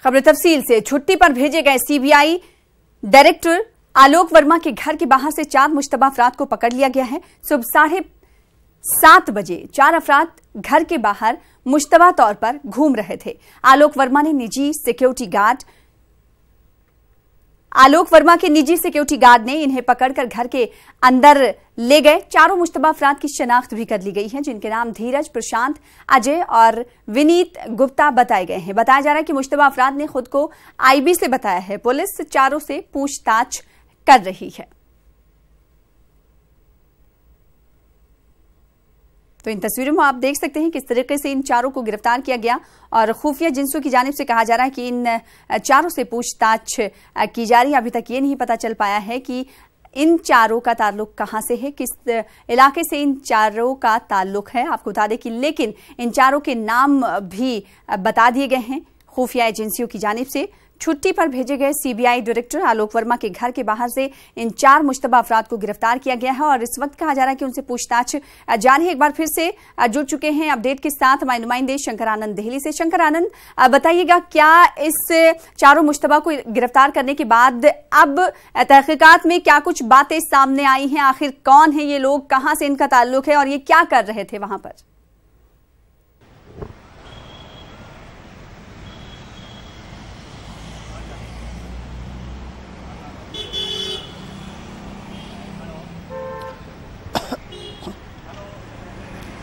खबर तफसील से। छुट्टी पर भेजे गए सीबीआई डायरेक्टर आलोक वर्मा के घर के बाहर से 4 मुश्तबा अफराद को पकड़ लिया गया है। सुबह 7:30 बजे 4 अफराद घर के बाहर मुश्तबा तौर पर घूम रहे थे। आलोक वर्मा के निजी सिक्योरिटी गार्ड ने इन्हें पकड़कर घर के अंदर ले गए। चारों मुश्तबा अफराद की शनाख्त भी कर ली गई है, जिनके नाम धीरज, प्रशांत, अजय और विनीत गुप्ता बताए गए हैं। बताया जा रहा है कि मुश्तबा अफराद ने खुद को आईबी से बताया है। पुलिस चारों से पूछताछ कर रही है। तो इन तस्वीरों में आप देख सकते हैं किस तरीके से इन चारों को गिरफ्तार किया गया और खुफिया एजेंसियों की जानिब से कहा जा रहा है कि इन चारों से पूछताछ की जा रही है। अभी तक ये नहीं पता चल पाया है कि इन चारों का ताल्लुक कहां से है, किस इलाके से इन चारों का ताल्लुक है। आपको बता दें कि लेकिन इन चारों के नाम भी बता दिए गए हैं खुफिया एजेंसियों की जानिब से। छुट्टी पर भेजे गए सीबीआई डायरेक्टर आलोक वर्मा के घर के बाहर से इन 4 मुश्तबा अफराद को गिरफ्तार किया गया है और इस वक्त कहा जा रहा है कि उनसे पूछताछ जारी है। एक बार फिर से जुड़ चुके हैं अपडेट के साथ हमारे नुमाइंदे शंकर आनंद दिल्ली से। शंकर आनंद, बताइएगा क्या इस चारों मुश्तबा को गिरफ्तार करने के बाद अब तहकीकात में क्या कुछ बातें सामने आई हैं? आखिर कौन है ये लोग, कहां से इनका ताल्लुक है और ये क्या कर रहे थे वहां पर?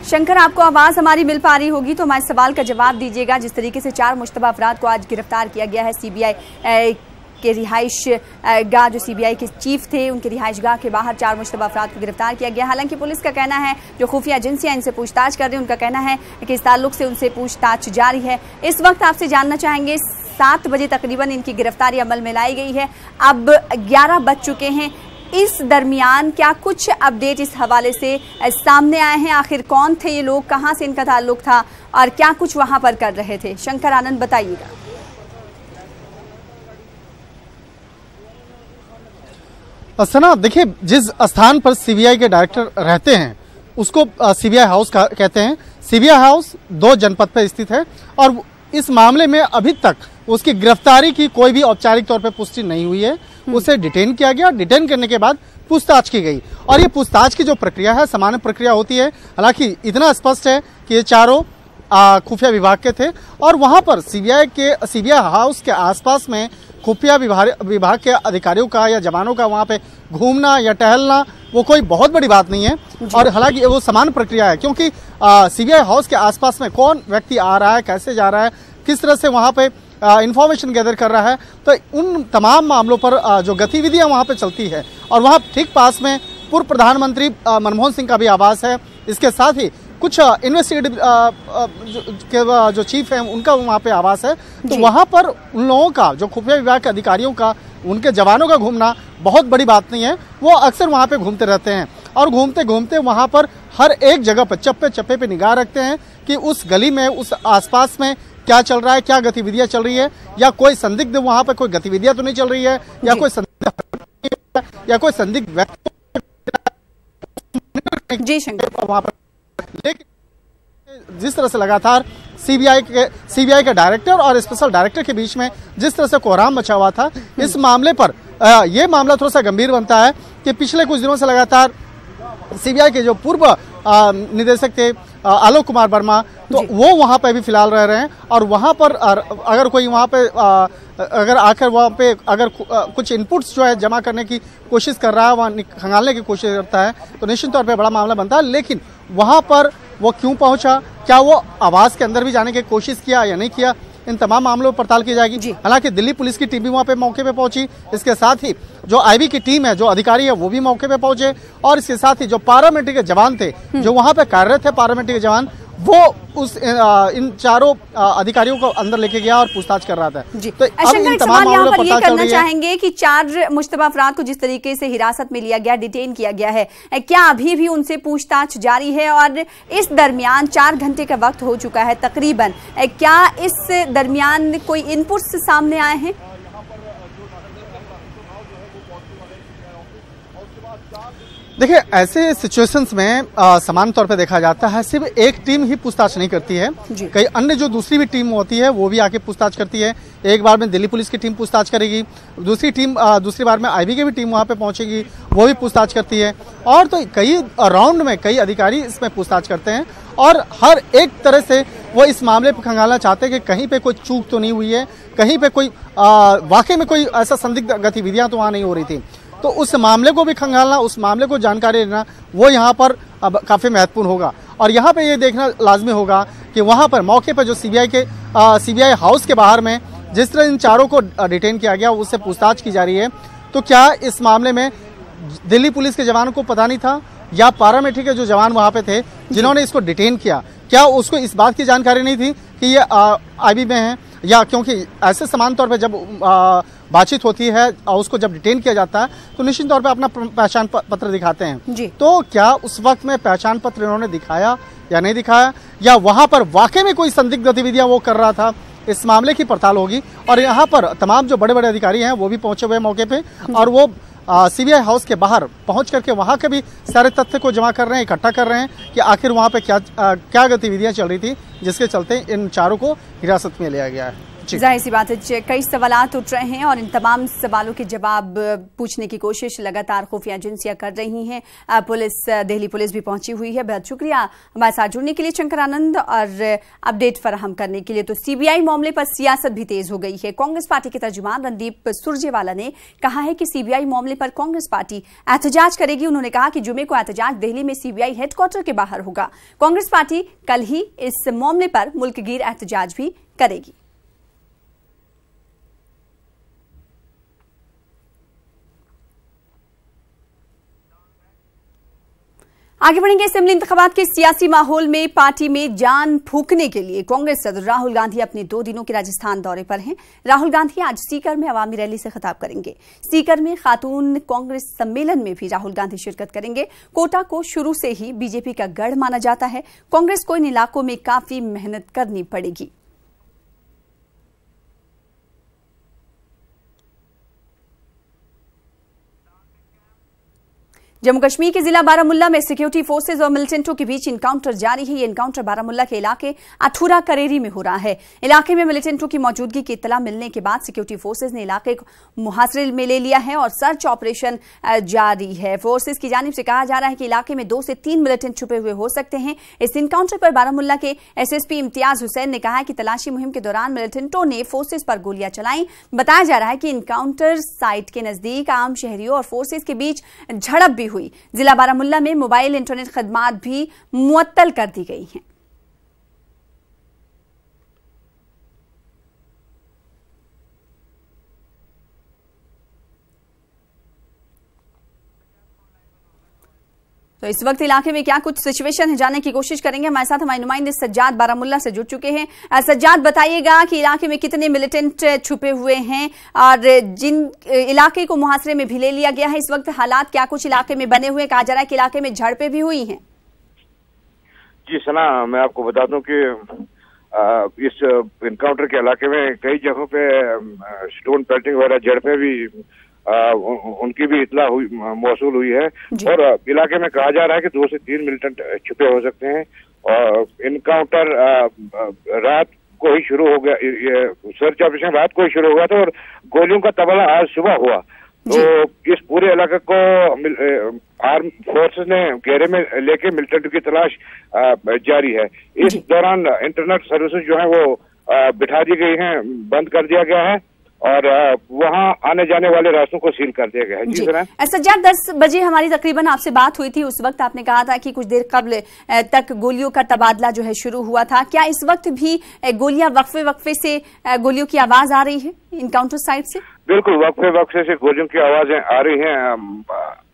शंकर, आपको आवाज हमारी मिल पा रही होगी तो हमारे सवाल का जवाब दीजिएगा। जिस तरीके से 4 मुश्तबा अफराद को आज गिरफ्तार किया गया है सीबीआई के रिहाइश गाह, जो सीबीआई के चीफ थे उनके रिहाइश गाह के बाहर 4 मुश्तबा अफराद को गिरफ्तार किया गया। हालांकि पुलिस का कहना है, जो खुफिया एजेंसियां इनसे पूछताछ कर रही हैं उनका कहना है कि इस ताल्लुक से उनसे पूछताछ जारी है। इस वक्त आपसे जानना चाहेंगे, 7 बजे तकरीबन इनकी गिरफ्तारी अमल में लाई गई है, अब 11 बज चुके हैं। इस दरमियान क्या कुछ अपडेट इस हवाले से सामने आए हैं? आखिर कौन थे ये लोग, कहां से इनका ताल्लुक था और क्या कुछ वहां पर कर रहे थे? शंकर आनंद, बताइएगा। सना, देखिए, जिस स्थान पर सीबीआई के डायरेक्टर रहते हैं उसको सीबीआई हाउस कहते हैं। सीबीआई हाउस 2 जनपद पर स्थित है और इस मामले में अभी तक उसकी गिरफ्तारी की कोई भी औपचारिक तौर पर पुष्टि नहीं हुई है। उसे डिटेन किया गया, डिटेन करने के बाद पूछताछ की गई और ये पूछताछ की जो प्रक्रिया है सामान्य प्रक्रिया होती है। हालांकि इतना स्पष्ट है कि ये चारों खुफिया विभाग के थे और वहां पर सीबीआई हाउस के आसपास में खुफिया विभाग के अधिकारियों का या जवानों का वहां पे घूमना या टहलना वो कोई बहुत बड़ी बात नहीं है। और हालांकि वो सामान्य प्रक्रिया है, क्योंकि सीबीआई हाउस के आसपास में कौन व्यक्ति आ रहा है, कैसे जा रहा है, किस तरह से वहां पे इंफॉर्मेशन गैदर कर रहा है, तो उन तमाम मामलों पर जो गतिविधियां वहां पे चलती है। और वहां ठीक पास में पूर्व प्रधानमंत्री मनमोहन सिंह का भी आवास है। इसके साथ ही कुछ इन्वेस्टिगेटिव जो चीफ हैं उनका वहां पे आवास है। तो वहां पर उन लोगों का, जो खुफिया विभाग के अधिकारियों का, उनके जवानों का घूमना बहुत बड़ी बात नहीं है। वो अक्सर वहां पे घूमते रहते हैं और घूमते घूमते वहां पर हर एक जगह पर चप्पे चप्पे पे निगाह रखते हैं कि उस गली में, उस आसपास में क्या चल रहा है, क्या गतिविधियां चल रही है, या कोई संदिग्ध वहां पर कोई गतिविधियां तो नहीं चल रही है, या कोई संदिग्ध व्यक्ति जी शंकर वहां पर। लेकिन जिस तरह से लगातार सीबीआई के डायरेक्टर और स्पेशल डायरेक्टर के बीच में जिस तरह से कोहराम मचा हुआ था, इस मामले पर यह मामला थोड़ा सा गंभीर बनता है कि पिछले कुछ दिनों से लगातार सीबीआई के जो पूर्व निदेशक थे आलोक कुमार वर्मा, तो वो वहां पे भी फिलहाल रह रहे हैं और वहां पर अगर कोई वहां पे अगर आकर वहां पे अगर कुछ इनपुट्स जो है जमा करने की कोशिश कर रहा है, वहां खंगालने की कोशिश करता है, तो निश्चित तौर पे बड़ा मामला बनता है। लेकिन वहां पर वो क्यों पहुंचा, क्या वो आवास के अंदर भी जाने की कोशिश किया या नहीं किया, इन तमाम मामलों पर पड़ताल की जाएगी। हालांकि दिल्ली पुलिस की टीम भी वहां पे मौके पे पहुंची। इसके साथ ही जो आईबी की टीम है, जो अधिकारी है, वो भी मौके पे पहुंचे और इसके साथ ही जो पारामिलिट्री के जवान थे, जो वहां पे कार्यरत थे पारामिलिट्री के जवान, वो इन चारों अधिकारियों को अंदर लेके गया और पूछताछ कर रहा था। तो अब इन तमाम मामलों पर ये करना चाहेंगे कि 4 मुश्तबा अफराद को जिस तरीके से हिरासत में लिया गया, डिटेन किया गया है, क्या अभी भी उनसे पूछताछ जारी है? और इस दरमियान 4 घंटे का वक्त हो चुका है तकरीबन, क्या इस दरमियान कोई इनपुट्स सामने आए हैं? देखिए, ऐसे सिचुएशंस में समान तौर पे देखा जाता है सिर्फ एक टीम ही पूछताछ नहीं करती है, कई अन्य जो दूसरी भी टीम होती है वो भी आके पूछताछ करती है। एक बार में दिल्ली पुलिस की टीम पूछताछ करेगी, दूसरी बार में आईबी की भी टीम वहां पे पहुंचेगी, वो भी पूछताछ करती है। और तो कई राउंड में कई अधिकारी इसमें पूछताछ करते हैं और हर एक तरह से वो इस मामले पर खंगालना चाहते हैं कि कहीं पे कोई चूक तो नहीं हुई है, कहीं पे कोई वाकई में कोई ऐसा संदिग्ध गतिविधियां तो वहां नहीं हो रही थी। तो उस मामले को भी खंगालना, उस मामले को जानकारी लेना, वो यहाँ पर अब काफी महत्वपूर्ण होगा। और यहाँ पे ये देखना लाजमी होगा कि वहाँ पर मौके पर जो सीबीआई हाउस के बाहर में जिस तरह इन चारों को डिटेन किया गया, उससे पूछताछ की जा रही है। तो क्या इस मामले में दिल्ली पुलिस के जवानों को पता नहीं था या पैरामेट्रिक के जो जवान वहाँ पे थे जिन्होंने इसको डिटेन किया, क्या उसको इस बात की जानकारी नहीं थी कि ये आईबी में है? या क्योंकि ऐसे समान तौर पे जब बातचीत होती है और उसको जब डिटेन किया जाता है तो निश्चित तौर पे अपना पहचान पत्र दिखाते हैं। तो क्या उस वक्त में पहचान पत्र इन्होंने दिखाया या नहीं दिखाया, या वहां पर वाकई में कोई संदिग्ध गतिविधियां वो कर रहा था? इस मामले की पड़ताल होगी। और यहाँ पर तमाम जो बड़े बड़े अधिकारी हैं वो भी पहुंचे हुए मौके पे और वो सीबीआई हाउस के बाहर पहुंच करके वहां के भी सारे तथ्य को जमा कर रहे हैं, इकट्ठा कर रहे हैं कि आखिर वहां पे क्या गतिविधियां चल रही थी जिसके चलते इन चारों को हिरासत में लिया गया है। जाहिर सी बात है, कई सवालात उठ रहे हैं और इन तमाम सवालों के जवाब पूछने की कोशिश लगातार खुफिया एजेंसियां कर रही हैं। दिल्ली पुलिस भी पहुंची हुई है। बहुत शुक्रिया हमारे साथ जुड़ने के लिए शंकर आनंद और अपडेट फराहम करने के लिए। तो सीबीआई मामले पर सियासत भी तेज हो गई है। कांग्रेस पार्टी के तर्जुमान रणदीप सुरजेवाला ने कहा है कि सीबीआई मामले पर कांग्रेस पार्टी एहतजाज करेगी। उन्होंने कहा कि जुमे को एहतजाज दिल्ली में सीबीआई हेडक्वार्टर के बाहर होगा। कांग्रेस पार्टी कल ही इस मामले पर मुल्कगीर एहतजाज भी करेगी। आगे बढ़ेंगे। असेंबली इंतखाबात के सियासी माहौल में पार्टी में जान फूंकने के लिए कांग्रेस सदर राहुल गांधी अपने 2 दिनों के राजस्थान दौरे पर हैं। राहुल गांधी आज सीकर में अवामी रैली से खिताब करेंगे। सीकर में खातून कांग्रेस सम्मेलन में भी राहुल गांधी शिरकत करेंगे। कोटा को शुरू से ही बीजेपी का गढ़ माना जाता है। कांग्रेस को इन इलाकों में काफी मेहनत करनी पड़ेगी। जम्मू कश्मीर के जिला बारामुल्ला में सिक्योरिटी फोर्सेज और मिलिटेंटों के बीच इनकाउंटर जारी है। ये इनकाउंटर बारामुल्ला के इलाके अठूरा करेरी में हो रहा है। इलाके में मिलिटेंटों की मौजूदगी की इत्तला मिलने के बाद सिक्योरिटी फोर्सेज ने इलाके को मुहासरे में ले लिया है और सर्च ऑपरेशन जारी है। फोर्सेज की जानिब से कहा जा रहा है कि इलाके में 2 से 3 मिलिटेंट छुपे हुए हो सकते हैं। इस इनकाउंटर पर बारामुल्ला के एसएसपी इम्तियाज हुसैन ने कहा है कि तलाशी मुहिम के दौरान मिलिटेंटों ने फोर्सेज पर गोलियां चलाई। बताया जा रहा है कि इनकाउंटर साइट के नजदीक आम शहरियों और फोर्सेज के बीच झड़प भी हुई। जिला बारामुल्ला में मोबाइल इंटरनेट खदमात भी मुअत्तल कर दी गई हैं। तो इस वक्त इलाके में क्या कुछ सिचुएशन है जानने की कोशिश करेंगे। हमारे साथ हमारे नुमाइंदे सज्जाद बारामुल्ला से जुड़ चुके हैं। सज्जाद, बताइएगा कि इलाके में कितने मिलिटेंट छुपे हुए हैं और जिन इलाके को मुहासरे में भी ले लिया गया है, इस वक्त हालात क्या कुछ इलाके में बने हुए? कहा जा रहा है कि इलाके में झड़पें भी हुई हैं। जी सना, मैं आपको बता दूं कि इस इनकाउंटर के इलाके में कई जगहों पे स्टोन पेल्टिंग वगैरह झड़पें भी उनकी भी इतला हुई मौसूल हुई है और इलाके में कहा जा रहा है कि 2 से 3 मिलिटेंट छुपे हो सकते हैं। और इनकाउंटर रात को ही शुरू हो गया, सर्च ऑपरेशन रात को ही शुरू हुआ था और गोलियों का तबादला आज सुबह हुआ। तो इस पूरे इलाके को आर्म फोर्सेस ने घेरे में लेके मिलिटेंट की तलाश जारी है। इस दौरान इंटरनेट सर्विसेज जो है वो बिठा दी गई हैं, बंद कर दिया गया है और वहां आने जाने वाले रास्तों को सील कर दिया गया है। जी सज्जाद, 10 बजे हमारी तकरीबन आपसे बात हुई थी। उस वक्त आपने कहा था कि कुछ देर कबल तक गोलियों का तबादला जो है शुरू हुआ था। क्या इस वक्त भी गोलियां वक्फे से गोलियों की आवाज आ रही है इनकाउंटर साइट से? बिल्कुल, वक्फे से गोलियों की आवाजें आ रही हैं।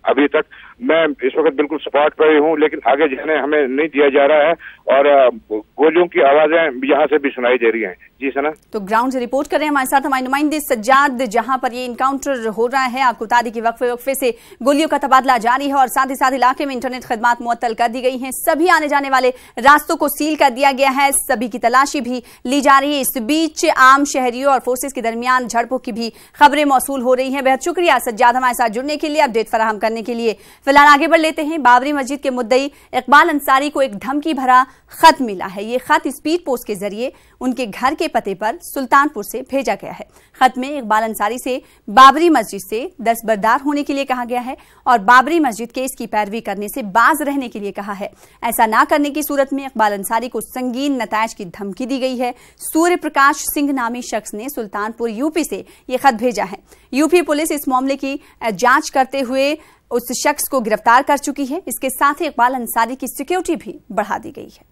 अभी तक मैं इस वक्त बिल्कुल स्पॉट पर ही हूँ, लेकिन आगे जाने हमें नहीं दिया जा रहा है और गोलियों की आवाजें यहाँ से भी सुनाई दे रही हैं। जी सना, तो ग्राउंड से रिपोर्ट कर रहे हैं हमारे साथ हमारे नुमाइंदे सज्जाद। जहां पर ये इनकाउंटर हो रहा है, आपको बता दें कि वक्फे से गोलियों का तबादला जारी है और साथ ही साथ इलाके में इंटरनेट खदमात मुअत्तल कर दी गई हैं। सभी आने जाने वाले रास्तों को सील कर दिया गया है। सभी की तलाशी भी ली जा रही है। इस बीच आम शहरियों और फोर्सेज के दरमियान झड़पों की भी खबरें मौसूल हो रही हैं। बेहद शुक्रिया सज्जाद हमारे साथ जुड़ने के लिए, अपडेट फराहम करने के लिए। फिलहाल आगे बढ़ लेते हैं। बाबरी मस्जिद के मुद्दई इकबाल अंसारी को एक धमकी भरा खत मिला है। ये खत स्पीड पोस्ट के जरिए उनके घर के पते पर सुल्तानपुर से भेजा गया है। खत में इकबाल अंसारी से बाबरी मस्जिद से दस्तबरदार होने के लिए कहा गया है और बाबरी मस्जिद केस की पैरवी करने से बाज रहने के लिए कहा है। ऐसा ना करने की सूरत में इकबाल अंसारी को संगीन नतायज की धमकी दी गई है। सूर्य प्रकाश सिंह नामी शख्स ने सुल्तानपुर यूपी से यह खत भेजा है। यूपी पुलिस इस मामले की जांच करते हुए उस शख्स को गिरफ्तार कर चुकी है। इसके साथ ही इकबाल अंसारी की सिक्योरिटी भी बढ़ा दी गई है।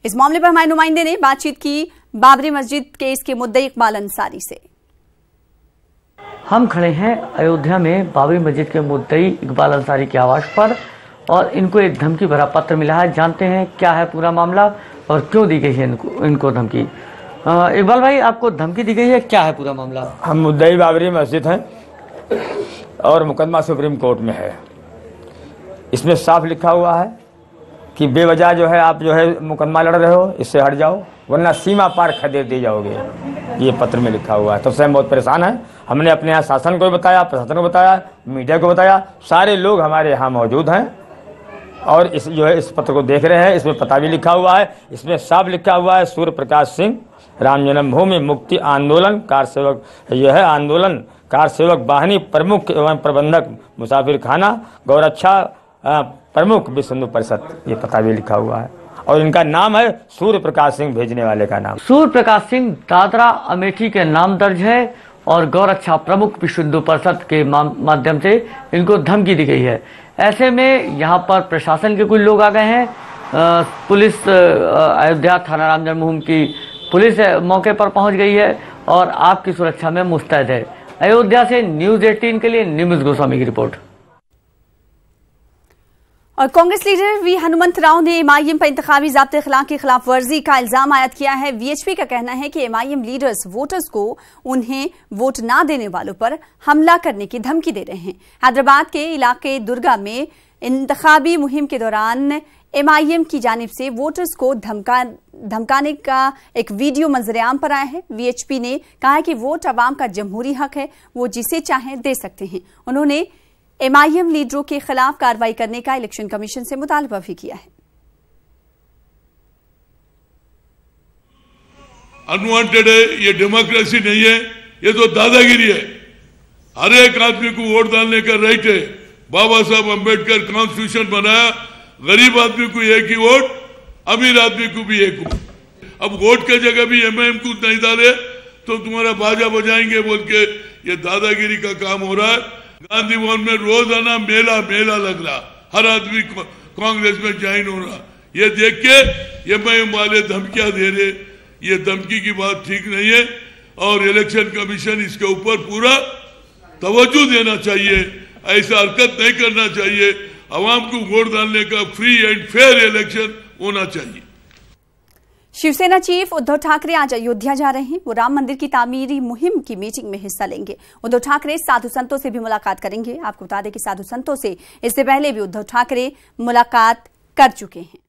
इस मामले पर हमारे नुमाइंदे ने बातचीत की बाबरी मस्जिद केस के मुद्दई इकबाल अंसारी से। हम खड़े हैं अयोध्या में बाबरी मस्जिद के मुद्दई इकबाल अंसारी के आवास पर और इनको एक धमकी भरा पत्र मिला है। जानते हैं क्या है पूरा मामला और क्यों दी गई है इनको धमकी। इकबाल भाई, आपको धमकी दी गई है, क्या है पूरा मामला? हम मुद्दई बाबरी मस्जिद हैं और मुकदमा सुप्रीम कोर्ट में है। इसमें साफ लिखा हुआ है कि बेवजह जो है आप जो है मुकदमा लड़ रहे हो, इससे हट जाओ वरना सीमा पार खदेड़ दिए जाओगे। ये पत्र में लिखा हुआ है। तब से हम बहुत परेशान हैं। हमने अपने यहाँ शासन को बताया, प्रशासन को बताया, मीडिया को बताया, सारे लोग हमारे यहाँ मौजूद हैं और इस जो है इस पत्र को देख रहे हैं। इसमें पता भी लिखा हुआ है। इसमें साफ लिखा हुआ है सूर्य प्रकाश सिंह, राम जन्मभूमि मुक्ति आंदोलन कार सेवक, यह है आंदोलन कार सेवक वाहिनी प्रमुख एवं प्रबंधक मुसाफिर खाना गौरक्षा प्रमुख विश्व हिंदू परिषद। ये पता भी लिखा हुआ है और इनका नाम है सूर्य प्रकाश सिंह, भेजने वाले का नाम सूर्य प्रकाश सिंह दादरा अमेठी के नाम दर्ज है और गौरक्षा प्रमुख विश्व हिंदू परिषद के माध्यम से इनको धमकी दी गई है। ऐसे में यहाँ पर प्रशासन के कुछ लोग आ गए हैं। पुलिस अयोध्या थाना राम जन्मभूमि की पुलिस मौके पर पहुंच गई है और आपकी सुरक्षा में मुस्तैद है। अयोध्या से न्यूज़ 18 के लिए निमिष गोस्वामी की रिपोर्ट। और कांग्रेस लीडर वी हनुमंत राव ने एमआईएम पर इंतखाबी ज़ाब्ते अखलाक की खिलाफ वर्जी का इल्जाम आयद किया है। वीएचपी का कहना है कि एमआईएम लीडर्स वोटर्स को उन्हें वोट ना देने वालों पर हमला करने की धमकी दे रहे हैं। हैदराबाद के इलाके दुर्गा में इंतखाबी मुहिम के दौरान एमआईएम की जानिब से वोटर्स को धमकाने का एक वीडियो मंजरेआम पर आया है। वीएचपी ने कहा है कि वोट अवाम का जमहूरी हक है, वो जिसे चाहें दे सकते हैं। उन्होंने एमआईएम लीडरों के खिलाफ कार्रवाई करने का इलेक्शन कमीशन से मुतालबा भी किया है। अनवांटेड है, ये डेमोक्रेसी नहीं है, ये तो दादागिरी है। हर एक आदमी को वोट डालने का राइट है। बाबा साहब अंबेडकर कॉन्स्टिट्यूशन बनाया, गरीब आदमी को एक ही वोट, अमीर आदमी को भी एक वोट। अब वोट के जगह भी एमआईएम को नहीं डाले तो तुम्हारा बाजा बजाएंगे बोल के ये दादागिरी का काम हो रहा है। गांधी भवन में रोजाना मेला लग रहा, हर आदमी कांग्रेस में ज्वाइन हो रहा। ये देख के एमआईएम वाले धमकियां दे रहे, ये धमकी की बात ठीक नहीं है और इलेक्शन कमीशन इसके ऊपर पूरा तवज्जो देना चाहिए। ऐसा हरकत नहीं करना चाहिए। आवाम को वोट डालने का फ्री एंड फेयर इलेक्शन होना चाहिए। शिवसेना चीफ उद्धव ठाकरे आज अयोध्या जा रहे हैं। वो राम मंदिर की तामीरी मुहिम की मीटिंग में हिस्सा लेंगे। उद्धव ठाकरे साधु संतों से भी मुलाकात करेंगे। आपको बता दें कि साधु संतों से इससे पहले भी उद्धव ठाकरे मुलाकात कर चुके हैं।